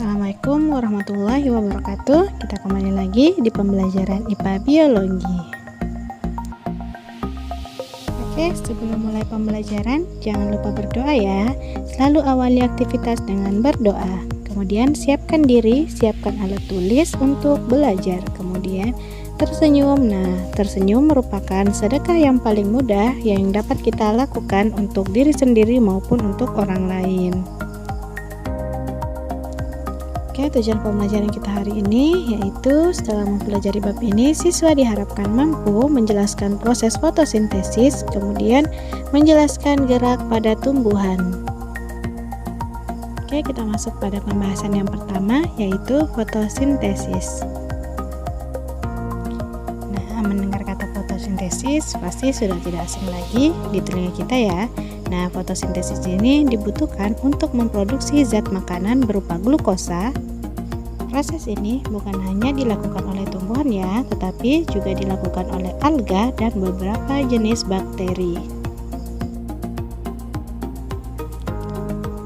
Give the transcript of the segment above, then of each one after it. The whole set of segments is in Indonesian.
Assalamualaikum warahmatullahi wabarakatuh. Kita kembali lagi di pembelajaran IPA Biologi. Oke, sebelum mulai pembelajaran, jangan lupa berdoa ya. Selalu awali aktivitas dengan berdoa. Kemudian siapkan diri, siapkan alat tulis untuk belajar. Kemudian tersenyum. Nah, tersenyum merupakan sedekah yang paling mudah yang dapat kita lakukan untuk diri sendiri maupun untuk orang lain. Oke, tujuan pembelajaran kita hari ini yaitu setelah mempelajari bab ini, siswa diharapkan mampu menjelaskan proses fotosintesis, kemudian menjelaskan gerak pada tumbuhan. Oke, kita masuk pada pembahasan yang pertama yaitu fotosintesis. Nah, mendengar kata fotosintesis pasti sudah tidak asing lagi di telinga kita ya. Nah, fotosintesis ini dibutuhkan untuk memproduksi zat makanan berupa glukosa. Proses ini bukan hanya dilakukan oleh tumbuhan ya, tetapi juga dilakukan oleh alga dan beberapa jenis bakteri.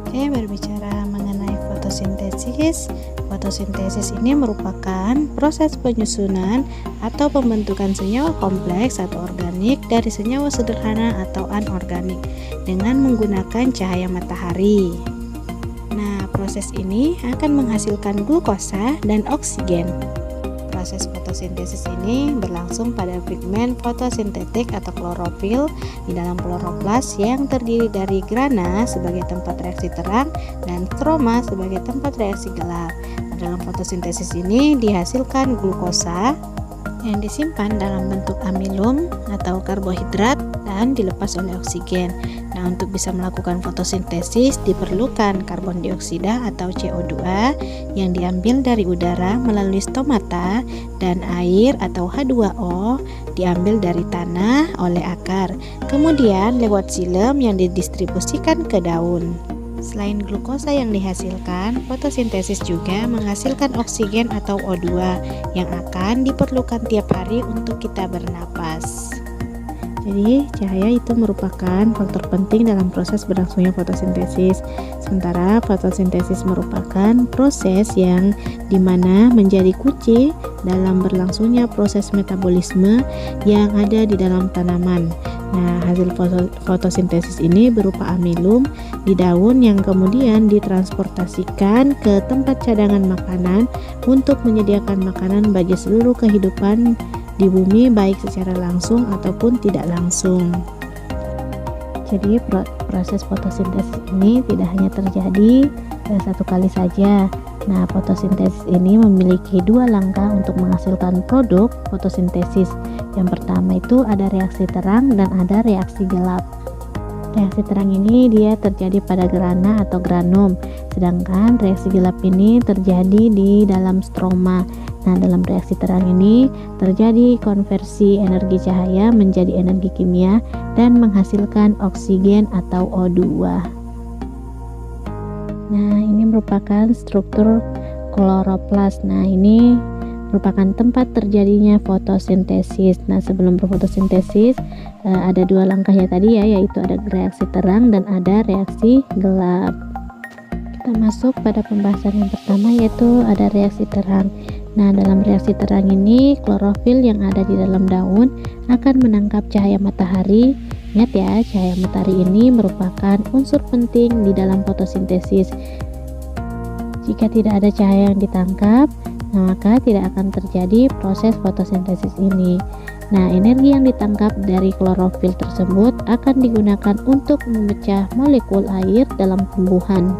Oke, berbicara mengenai fotosintesis. Fotosintesis ini merupakan proses penyusunan atau pembentukan senyawa kompleks atau organik dari senyawa sederhana atau anorganik dengan menggunakan cahaya matahari. Nah, proses ini akan menghasilkan glukosa dan oksigen. Proses fotosintesis ini berlangsung pada pigmen fotosintetik atau klorofil di dalam kloroplas yang terdiri dari grana sebagai tempat reaksi terang dan stroma sebagai tempat reaksi gelap. Dalam fotosintesis ini dihasilkan glukosa yang disimpan dalam bentuk amilum atau karbohidrat dan dilepas oleh oksigen. Nah, untuk bisa melakukan fotosintesis diperlukan karbon dioksida atau CO2 yang diambil dari udara melalui stomata dan air atau H2O diambil dari tanah oleh akar. Kemudian lewat xilem yang didistribusikan ke daun. Selain glukosa yang dihasilkan, fotosintesis juga menghasilkan oksigen atau O2 yang akan diperlukan tiap hari untuk kita bernapas. Jadi, cahaya itu merupakan faktor penting dalam proses berlangsungnya fotosintesis. Sementara fotosintesis merupakan proses yang dimana menjadi kunci dalam berlangsungnya proses metabolisme yang ada di dalam tanaman. Nah, hasil fotosintesis ini berupa amilum di daun yang kemudian ditransportasikan ke tempat cadangan makanan untuk menyediakan makanan bagi seluruh kehidupan di bumi baik secara langsung ataupun tidak langsung. Jadi proses fotosintesis ini tidak hanya terjadi satu kali saja. Nah, fotosintesis ini memiliki dua langkah untuk menghasilkan produk fotosintesis. Yang pertama itu ada reaksi terang dan ada reaksi gelap. Reaksi terang ini dia terjadi pada grana atau granum, sedangkan reaksi gelap ini terjadi di dalam stroma. Nah, dalam reaksi terang ini terjadi konversi energi cahaya menjadi energi kimia dan menghasilkan oksigen atau O2. Nah, ini merupakan struktur kloroplas. Nah, ini merupakan tempat terjadinya fotosintesis. Nah, sebelum berfotosintesis ada dua langkah ya tadi ya, yaitu ada reaksi terang dan ada reaksi gelap. Kita masuk pada pembahasan yang pertama yaitu ada reaksi terang. Nah, dalam reaksi terang ini klorofil yang ada di dalam daun akan menangkap cahaya matahari. Ingat ya, cahaya matahari ini merupakan unsur penting di dalam fotosintesis. Jika tidak ada cahaya yang ditangkap, maka tidak akan terjadi proses fotosintesis ini. Nah, energi yang ditangkap dari klorofil tersebut akan digunakan untuk memecah molekul air dalam tumbuhan.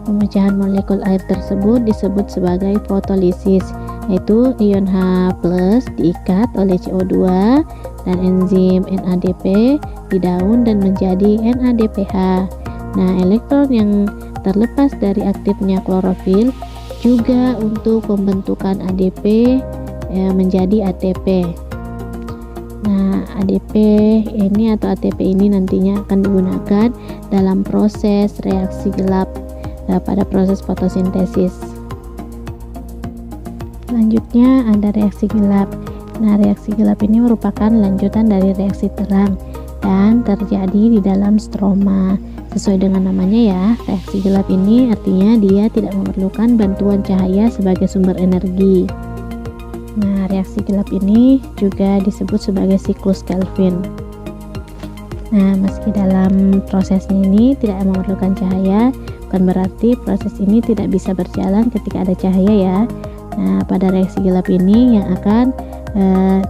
Pemecahan molekul air tersebut disebut sebagai fotolisis, yaitu ion H+ diikat oleh CO2 dan enzim NADP di daun dan menjadi NADPH. Nah, elektron yang terlepas dari aktifnya klorofil juga untuk pembentukan ADP menjadi ATP. Nah, ADP ini atau ATP ini nantinya akan digunakan dalam proses reaksi gelap pada proses fotosintesis. Selanjutnya ada reaksi gelap. Nah, reaksi gelap ini merupakan lanjutan dari reaksi terang dan terjadi di dalam stroma. Sesuai dengan namanya ya, reaksi gelap ini artinya dia tidak memerlukan bantuan cahaya sebagai sumber energi. Nah, reaksi gelap ini juga disebut sebagai siklus Kelvin. Nah, meski dalam prosesnya ini tidak memerlukan cahaya, bukan berarti proses ini tidak bisa berjalan ketika ada cahaya ya. Nah, pada reaksi gelap ini yang akan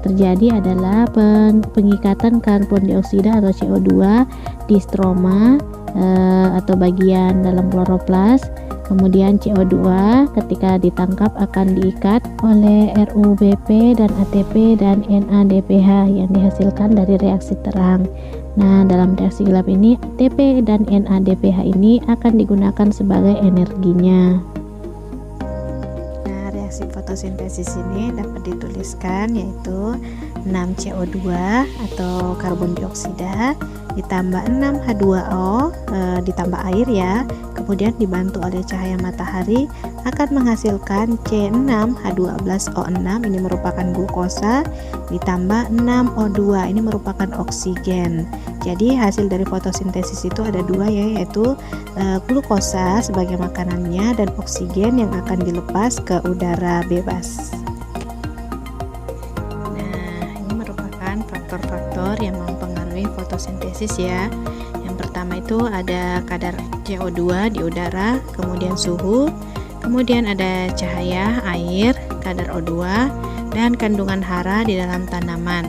terjadi adalah pengikatan karbon dioksida atau CO2 di stroma atau bagian dalam kloroplas. Kemudian CO2 ketika ditangkap akan diikat oleh RuBP dan ATP dan NADPH yang dihasilkan dari reaksi terang. Nah, dalam reaksi gelap ini ATP dan NADPH ini akan digunakan sebagai energinya. Reaksi fotosintesis ini dapat dituliskan yaitu 6CO2 atau karbon dioksida ditambah 6H2O ditambah air ya, kemudian dibantu oleh cahaya matahari akan menghasilkan C6H12O6, ini merupakan glukosa, ditambah 6O2, ini merupakan oksigen. Jadi hasil dari fotosintesis itu ada dua ya, yaitu glukosa sebagai makanannya dan oksigen yang akan dilepas ke udara bebas. Nah, ini merupakan faktor-faktor yang mempengaruhi fotosintesis ya. Yang pertama itu ada kadar CO2 di udara, kemudian suhu, kemudian ada cahaya, air, kadar O2, dan kandungan hara di dalam tanaman.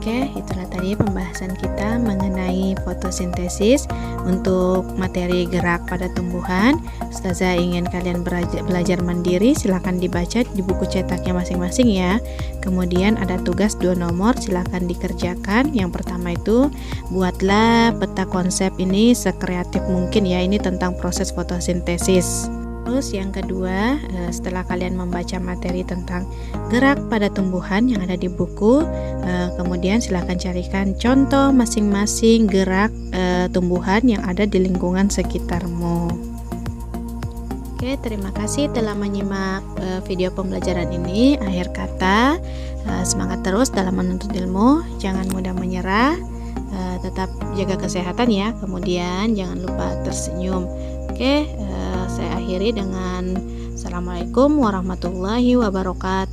Oke, itulah tadi pembahasan kita mengenai fotosintesis untuk materi gerak pada tumbuhan. Ustazah ingin kalian belajar mandiri, silahkan dibaca di buku cetaknya masing-masing ya. Kemudian ada tugas 2 nomor, silahkan dikerjakan. Yang pertama itu buatlah peta konsep ini sekreatif mungkin ya, ini tentang proses fotosintesis. Terus yang kedua, setelah kalian membaca materi tentang gerak pada tumbuhan yang ada di buku, kemudian silahkan carikan contoh masing-masing gerak tumbuhan yang ada di lingkungan sekitarmu. Oke, terima kasih telah menyimak video pembelajaran ini. Akhir kata, semangat terus dalam menuntut ilmu, jangan mudah menyerah, tetap jaga kesehatan ya, kemudian jangan lupa tersenyum. Oke, saya akhiri dengan Assalamualaikum warahmatullahi wabarakatuh.